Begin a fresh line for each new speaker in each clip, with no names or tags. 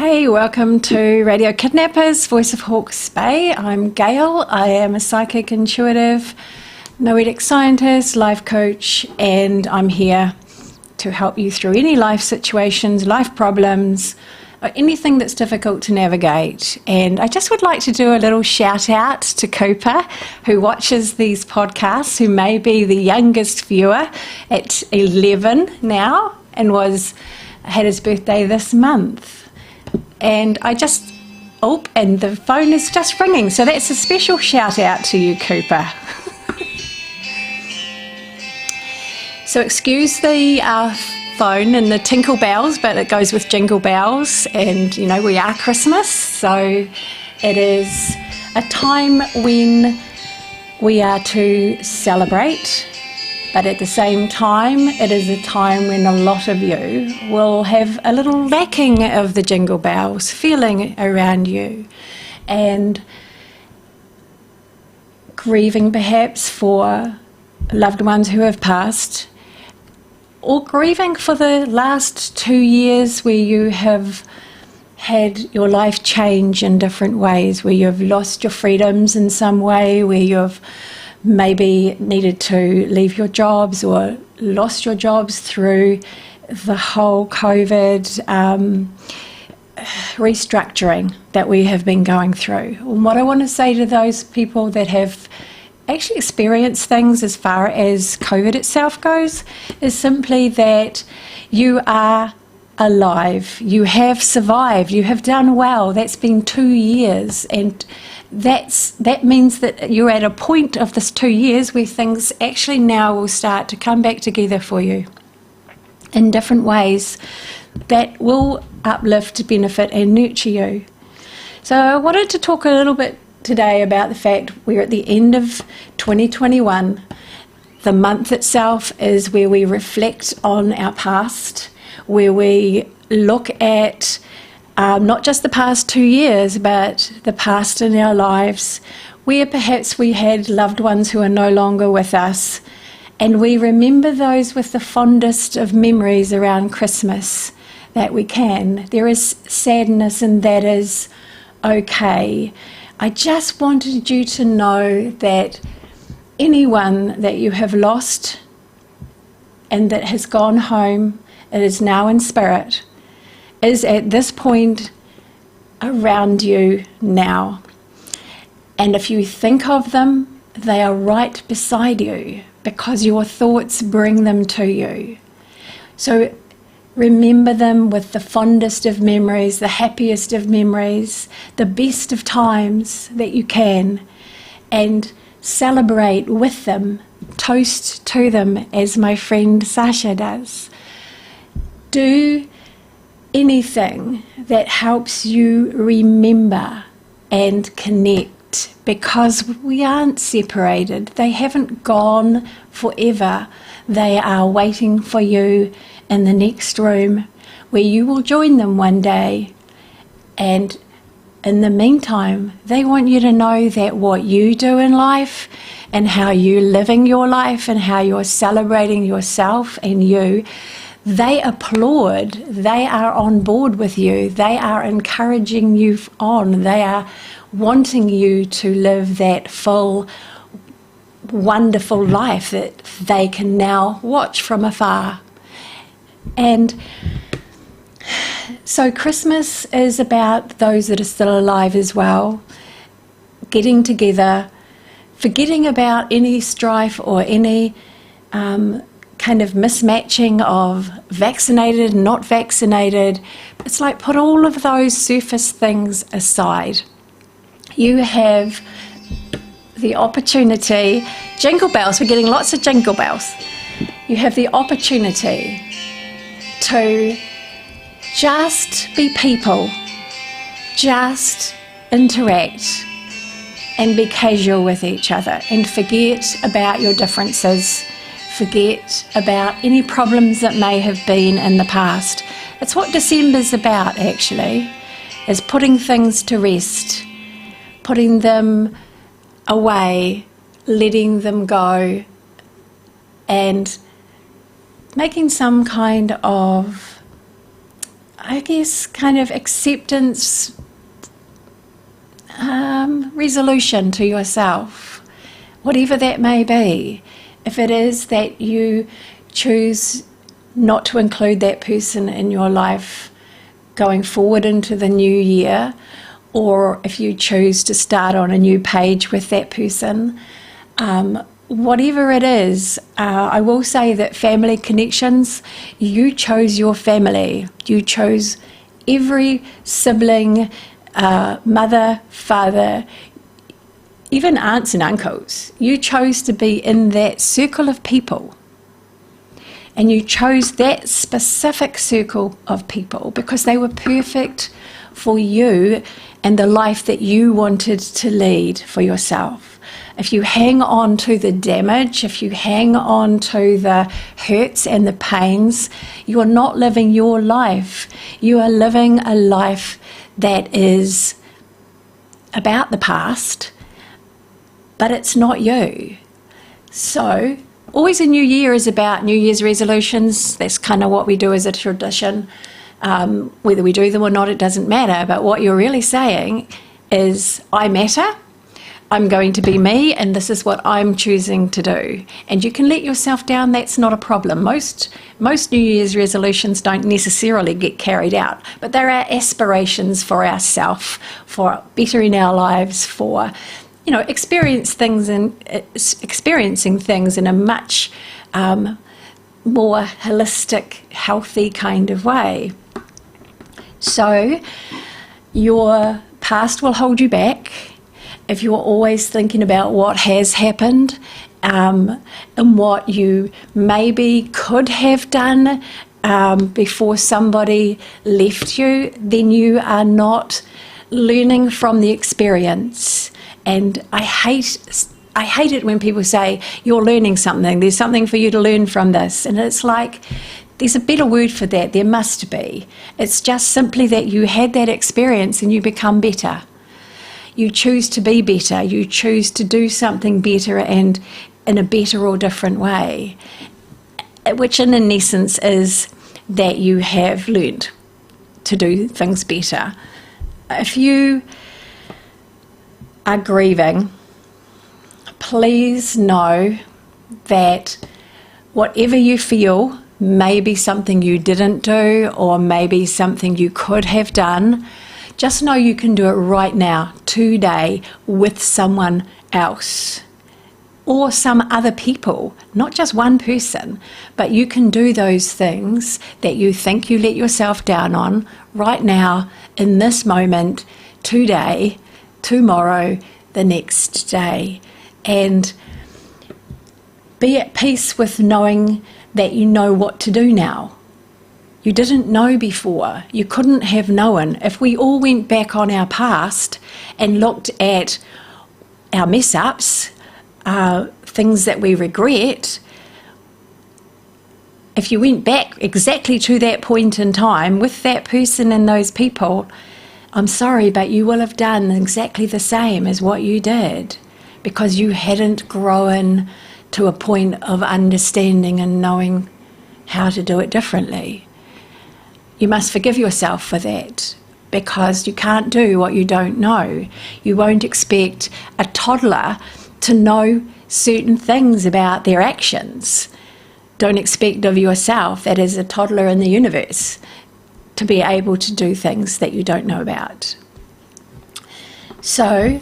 Hey, welcome to Radio Kidnappers, Voice of Hawke's Bay. I'm Gail. I am a psychic intuitive, noetic scientist, life coach, and I'm here to help you through any life situations, life problems, or anything that's difficult to navigate. And I just would like to do a little shout out to Cooper, who watches these podcasts, who may be the youngest viewer at 11 now and had his birthday this month. And and the phone is just ringing. So that's a special shout out to you, Cooper. So excuse the phone and the tinkle bells, but it goes with Jingle Bells. And, you know, we are Christmas. So it is a time when we are to celebrate. But at the same time, it is a time when a lot of you will have a little lacking of the Jingle Bells feeling around you, and grieving perhaps for loved ones who have passed, or grieving for the last 2 years where you have had your life change in different ways, where you've lost your freedoms in some way, where you've maybe needed to leave your jobs or lost your jobs through the whole COVID restructuring that we have been going through. And what I want to say to those people that have actually experienced things as far as COVID itself goes is simply that you are alive, you have survived, you have done well. That's been 2 years, and that means that you're at a point of this 2 years where things actually now will start to come back together for you in different ways that will uplift, benefit and nurture you. So I wanted to talk a little bit today about the fact we're at the end of 2021. The month itself is where we reflect on our past, where we look at not just the past 2 years, but the past in our lives, where perhaps we had loved ones who are no longer with us, and we remember those with the fondest of memories around Christmas that we can. There is sadness, and that is okay. I just wanted you to know that anyone that you have lost and that has gone home, it is now in spirit, is at this point around you now. And if you think of them, they are right beside you because your thoughts bring them to you. So remember them with the fondest of memories, the happiest of memories, the best of times that you can, and celebrate with them, toast to them, as my friend Sasha does. Do anything that helps you remember and connect, because we aren't separated. They haven't gone forever. They are waiting for you in the next room where you will join them one day. And in the meantime, they want you to know that what you do in life and how you're living your life and how you're celebrating yourself and you, they applaud, they are on board with you, they are encouraging you on, they are wanting you to live that full, wonderful life that they can now watch from afar. And so Christmas is about those that are still alive as well, getting together, forgetting about any strife or any kind of mismatching of vaccinated, not vaccinated. It's like put all of those surface things aside. You have the opportunity, Jingle Bells, we're getting lots of Jingle Bells. You have the opportunity to just be people, just interact and be casual with each other and forget about your differences. Forget about any problems that may have been in the past. It's what December's about, actually, is putting things to rest, putting them away, letting them go, and making some kind of I guess, kind of acceptance resolution to yourself, whatever that may be. If it is that you choose not to include that person in your life going forward into the new year, or if you choose to start on a new page with that person, whatever it is, I will say that family connections, you chose your family. You chose every sibling, mother, father, even aunts and uncles. You chose to be in that circle of people. And you chose that specific circle of people because they were perfect for you and the life that you wanted to lead for yourself. If you hang on to the damage, if you hang on to the hurts and the pains, you are not living your life. You are living a life that is about the past, but it's not you. So, always a new year is about New Year's resolutions. That's kind of what we do as a tradition. Whether we do them or not, it doesn't matter. But what you're really saying is, I matter. I'm going to be me, and this is what I'm choosing to do. And you can let yourself down. That's not a problem. Most New Year's resolutions don't necessarily get carried out, but there are aspirations for ourselves, for bettering our lives, for experiencing things in a much more holistic, healthy kind of way. So your past will hold you back if you're always thinking about what has happened and what you maybe could have done before somebody left you. Then you are not learning from the experience. And I hate it when people say, you're learning something, there's something for you to learn from this. And it's like, there's a better word for that, there must be. It's just simply that you had that experience and you become better. You choose to be better, you choose to do something better and in a better or different way, which in essence is that you have learned to do things better. If you are grieving, please know that whatever you feel may be something you didn't do or maybe something you could have done. Just know you can do it right now, today, with someone else or some other people, not just one person, but you can do those things that you think you let yourself down on right now, in this moment, today, tomorrow, the next day, and be at peace with knowing that you know what to do now. You didn't know before. You couldn't have known. If we all went back on our past and looked at our mess-ups, things that we regret, if you went back exactly to that point in time with that person and those people, I'm sorry, but you will have done exactly the same as what you did because you hadn't grown to a point of understanding and knowing how to do it differently. You must forgive yourself for that because you can't do what you don't know. You won't expect a toddler to know certain things about their actions. Don't expect of yourself, that is a toddler in the universe, to be able to do things that you don't know about. So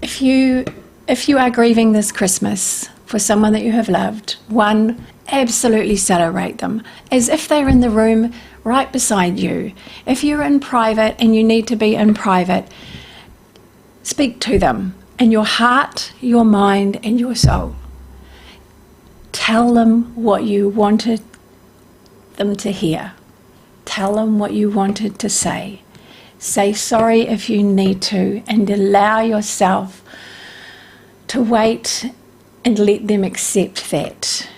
if you are grieving this Christmas for someone that you have loved, one, absolutely celebrate them as if they're in the room right beside you. If you're in private and you need to be in private, speak to them in your heart, your mind and your soul. Tell them what you wanted them to hear. Tell them what you wanted to say. Say sorry if you need to, and allow yourself to wait and let them accept that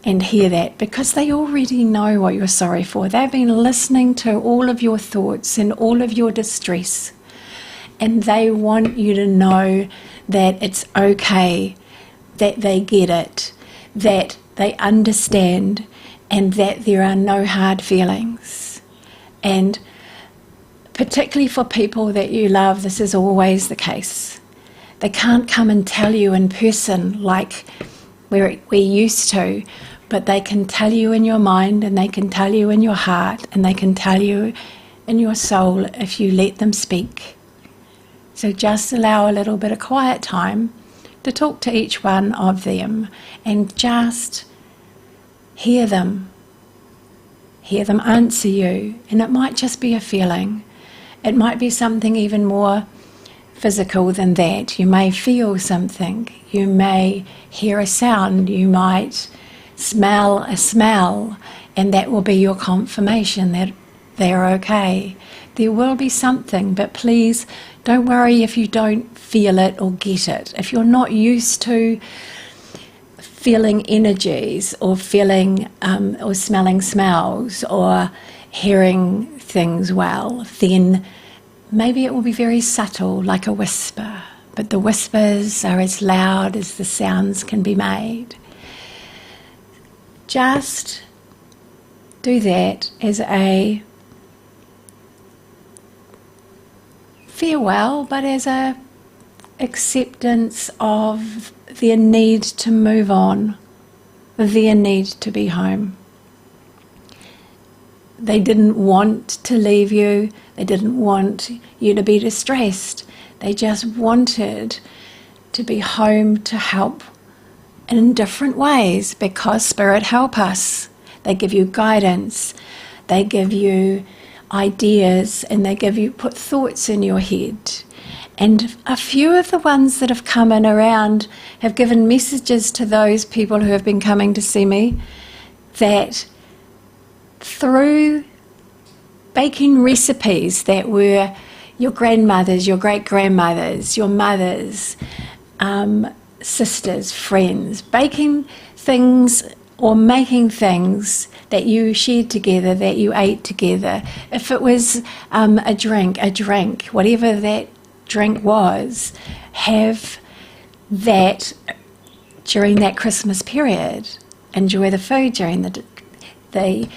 and hear that, because they already know what you're sorry for. They've been listening to all of your thoughts and all of your distress, and they want you to know that it's okay, that they get it, that they understand, and that there are no hard feelings. And particularly for people that you love, this is always the case. They can't come and tell you in person like we used to, but they can tell you in your mind, and they can tell you in your heart, and they can tell you in your soul if you let them speak. So just allow a little bit of quiet time to talk to each one of them, and just hear them answer you. And it might just be a feeling. It might be something even more physical than that. You may feel something. You may hear a sound. You might smell a smell, and that will be your confirmation that they're okay. There will be something, but please don't worry if you don't feel it or get it. If you're not used to feeling energies or feeling or smelling smells or hearing things well, then maybe it will be very subtle, like a whisper, but the whispers are as loud as the sounds can be made. Just do that as a farewell, but as a acceptance of their need to move on, their need to be home. They didn't want to leave you. They didn't want you to be distressed. They just wanted to be home to help in different ways, because Spirit help us. They give you guidance. They give you ideas, and they put thoughts in your head. And a few of the ones that have come in around have given messages to those people who have been coming to see me, that through baking recipes that were your grandmothers, your great-grandmothers, your mothers, sisters, friends, baking things or making things that you shared together, that you ate together. If it was a drink, whatever that drink was, have that during that Christmas period. Enjoy the food during the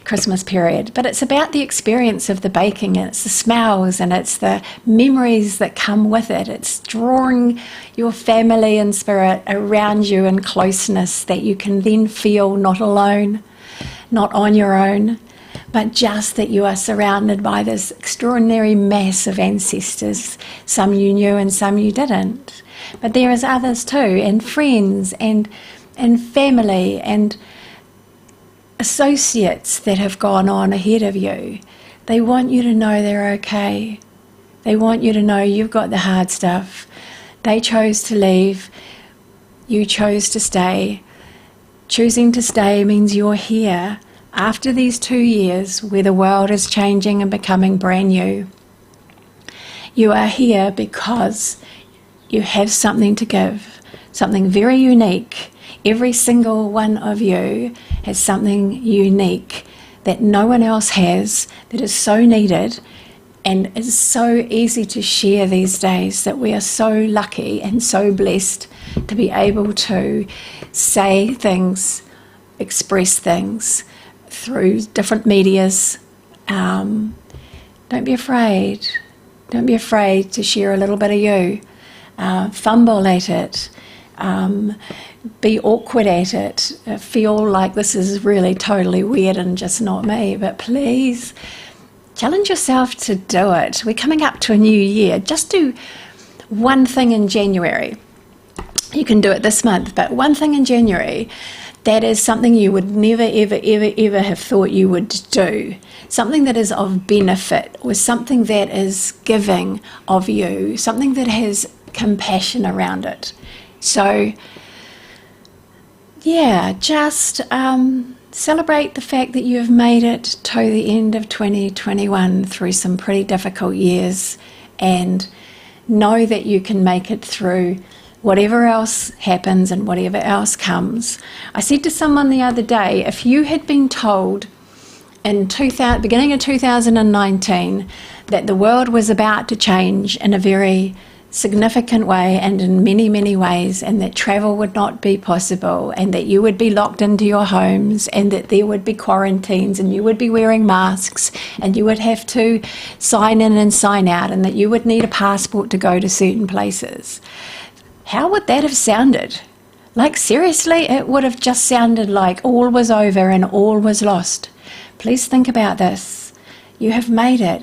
Christmas period. But it's about the experience of the baking, and it's the smells, and it's the memories that come with it. It's drawing your family and spirit around you in closeness that you can then feel not alone, not on your own, but just that you are surrounded by this extraordinary mass of ancestors. Some you knew and some you didn't. But there is others too, and friends and family and associates that have gone on ahead of you. They want you to know they're okay. They want you to know you've got the hard stuff. They chose to leave. You chose to stay. Choosing to stay means you're here after these 2 years where the world is changing and becoming brand new. You are here because you have something to give, something very unique. Every single one of you has something unique that no one else has, that is so needed and is so easy to share these days, that we are so lucky and so blessed to be able to say things, express things through different medias. Don't be afraid. Don't be afraid to share a little bit of you. Fumble at it. Be awkward at it. Feel like this is really totally weird and just not me. But please challenge yourself to do it. We're coming up to a new year. Just do one thing in January. You can do it this month, but one thing in January that is something you would never, ever, ever, ever have thought you would do. Something that is of benefit, or something that is giving of you, something that has compassion around it. So, yeah, just celebrate the fact that you've made it to the end of 2021 through some pretty difficult years, and know that you can make it through whatever else happens and whatever else comes. I said to someone the other day, if you had been told in beginning of 2019 that the world was about to change in a very significant way and in many, many ways, and that travel would not be possible, and that you would be locked into your homes, and that there would be quarantines, and you would be wearing masks, and you would have to sign in and sign out, and that you would need a passport to go to certain places. How would that have sounded? Like, seriously, it would have just sounded like all was over and all was lost. Please think about this. You have made it.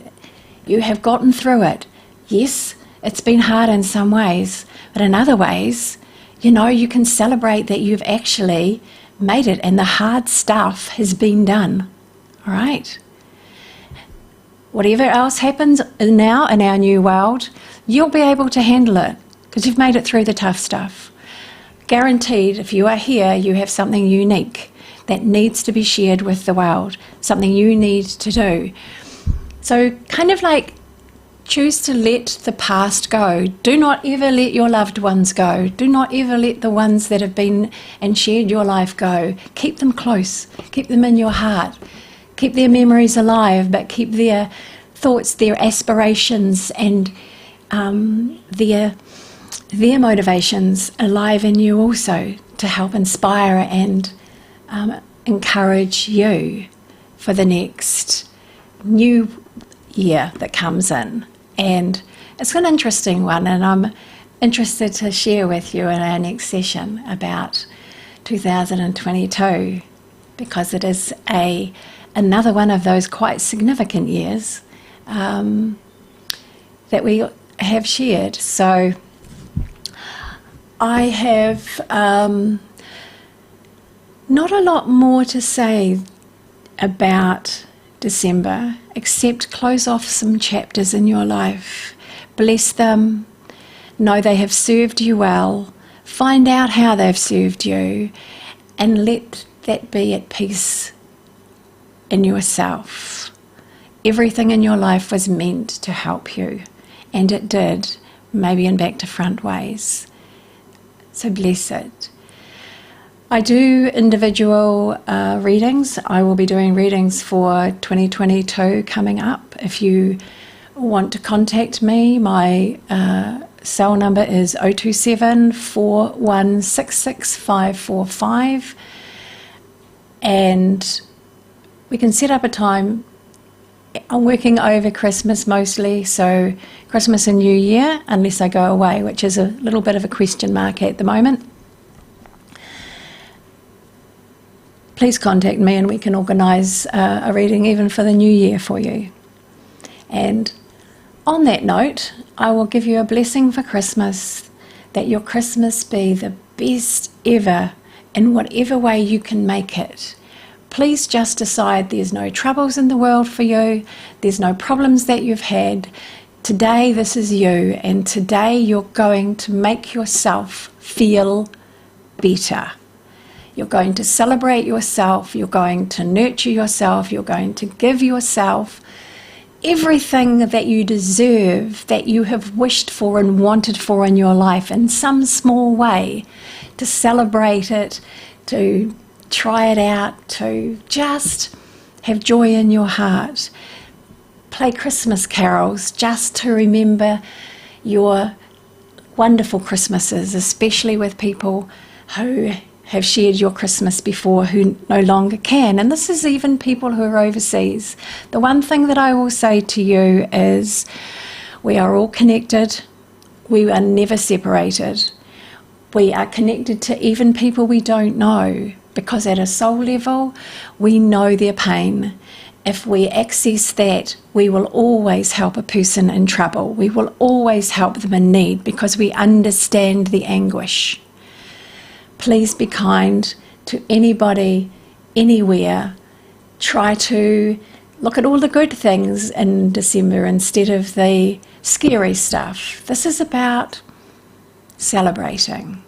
You have gotten through it. Yes, it's been hard in some ways, but in other ways, you can celebrate that you've actually made it and the hard stuff has been done. All right? Whatever else happens now in our new world, you'll be able to handle it because you've made it through the tough stuff. Guaranteed, if you are here, you have something unique that needs to be shared with the world, something you need to do. So kind of like, choose to let the past go. Do not ever let your loved ones go. Do not ever let the ones that have been and shared your life go. Keep them close. Keep them in your heart. Keep their memories alive, but keep their thoughts, their aspirations, and their motivations alive in you also, to help inspire and encourage you for the next new year that comes in. And it's an interesting one, and I'm interested to share with you in our next session about 2022, because it is another one of those quite significant years that we have shared. So I have not a lot more to say about December, except close off some chapters in your life. Bless them. Know they have served you well. Find out how they've served you, and let that be at peace in yourself. Everything in your life was meant to help you, and it did, maybe in back to front ways. So bless it. I do individual readings. I will be doing readings for 2022 coming up. If you want to contact me, my cell number is 027 4166 545, and we can set up a time. I'm working over Christmas mostly, so Christmas and New Year, unless I go away, which is a little bit of a question mark at the moment. Please contact me and we can organise a reading even for the new year for you. And on that note, I will give you a blessing for Christmas, that your Christmas be the best ever in whatever way you can make it. Please just decide there's no troubles in the world for you, there's no problems that you've had. Today this is you, and today you're going to make yourself feel better. You're going to celebrate yourself, you're going to nurture yourself, you're going to give yourself everything that you deserve, that you have wished for and wanted for in your life in some small way, to celebrate it, to try it out, to just have joy in your heart. Play Christmas carols just to remember your wonderful Christmases, especially with people who have shared your Christmas before who no longer can. And this is even people who are overseas. The one thing that I will say to you is we are all connected. We are never separated. We are connected to even people we don't know, because at a soul level, we know their pain. If we access that, we will always help a person in trouble. We will always help them in need, because we understand the anguish. Please be kind to anybody, anywhere. Try to look at all the good things in December instead of the scary stuff. This is about celebrating.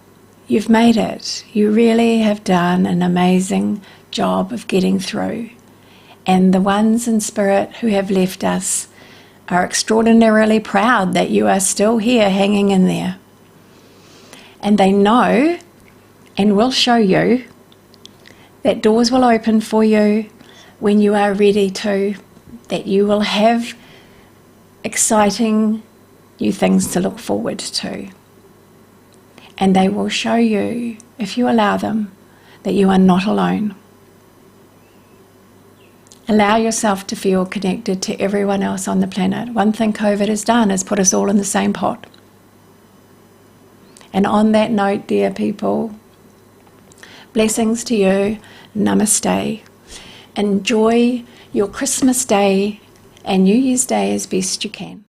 You've made it. You really have done an amazing job of getting through. And the ones in spirit who have left us are extraordinarily proud that you are still here hanging in there. And they know and will show you that doors will open for you when you are ready to, that you will have exciting you things to look forward to. And they will show you, if you allow them, that you are not alone. Allow yourself to feel connected to everyone else on the planet. One thing COVID has done is put us all in the same pot. And on that note, dear people, blessings to you. Namaste. Enjoy your Christmas Day and New Year's Day as best you can.